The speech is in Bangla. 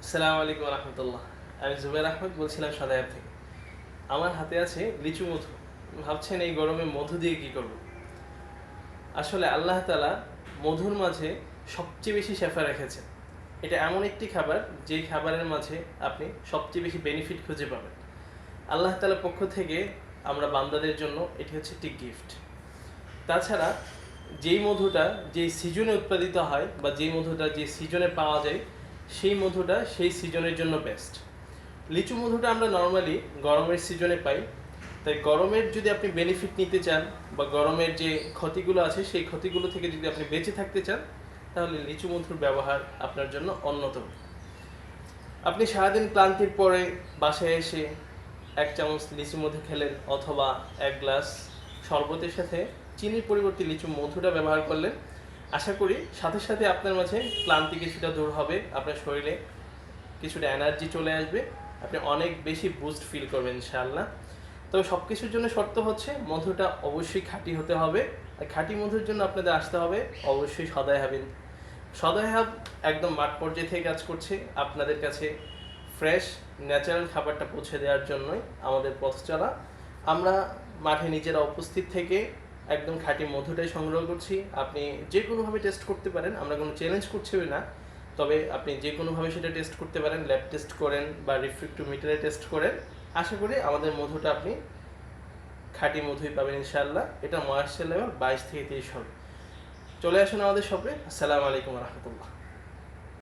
আসসালামু আলাইকুম রহমতুল্লাহ। আমি জুবের আহমেদ বলছিলাম সাদায়ার থেকে। আমার হাতে আছে লিচু মধু। ভাবছেন এই গরমে মধু দিয়ে কি করব? আসলে আল্লাহ তাআলা মধুর মাঝে সবচেয়ে বেশি শেফা রেখেছেন। এটা এমন একটি খাবার যেই খাবারের মাঝে আপনি সবচেয়ে বেশি বেনিফিট খুঁজে পাবেন। আল্লাহ তাআলার পক্ষ থেকে আমরা বান্দাদের জন্য এটি হচ্ছে একটি গিফট। তাছাড়া যেই মধুটা যেই সিজনে উৎপাদিত হয় বা যেই মধুটা যে সিজনে পাওয়া যায়, সেই মধুটা সেই সিজনের জন্য বেস্ট। লিচু মধুটা আমরা নর্মালি গরমের সিজনে পাই। তাই গরমের যদি আপনি বেনিফিট নিতে চান বা গরমের যে ক্ষতিগুলো আছে সেই ক্ষতিগুলো থেকে যদি আপনি বেঁচে থাকতে চান, তাহলে লিচু মধুর ব্যবহার আপনার জন্য অন্যতম। আপনি সারাদিন ক্লান্তির পরে বাসায় এসে 1 চামচ লিচু মধু খেলেন, অথবা 1 গ্লাস শরবতের সাথে চিনির পরিবর্তে লিচু মধুটা ব্যবহার করলেন। আশা করি সাথে সাথে আপনার মাঝে ক্লান্তি কিছুটা দূর হবে, আপনার শরীরে কিছুটা এনার্জি চলে আসবে, আপনি অনেক বেশি বুস্ট ফিল করবেন ইনশাআল্লাহ। তবে সব কিছুর জন্য শর্ত হচ্ছে মধুটা অবশ্যই খাঁটি হতে হবে। আর খাঁটি মধুর জন্য আপনাদের আসতে হবে অবশ্যই সদয় হাবিন। সদয় হাব একদম মাঠ পর্যায়ে থেকে কাজ করছে আপনাদের কাছে ফ্রেশ ন্যাচারাল খাবারটা পৌঁছে দেওয়ার জন্যই আমাদের পথ চলা। আমরা মাঠে নিজেরা উপস্থিত থেকে একদম খাঁটি মধুটাই সংগ্রহ করছি। আপনি যে কোনোভাবে টেস্ট করতে পারেন, আমরা কোনো চ্যালেঞ্জ করছি না। তবে আপনি যে কোনোভাবে সেটা টেস্ট করতে পারেন, ল্যাব টেস্ট করেন বা রিফ্রিক্টোমিটারে টেস্ট করেন। আশা করি আমাদের মধুটা আপনি খাঁটি মধুই পাবেন ইনশাআল্লাহ। এটা ময়েশ্চার লেভেল 22 থেকে 23 হবে। চলে আসুন আমাদের শপে। আসসালামু আলাইকুম রহমতুল্লাহ।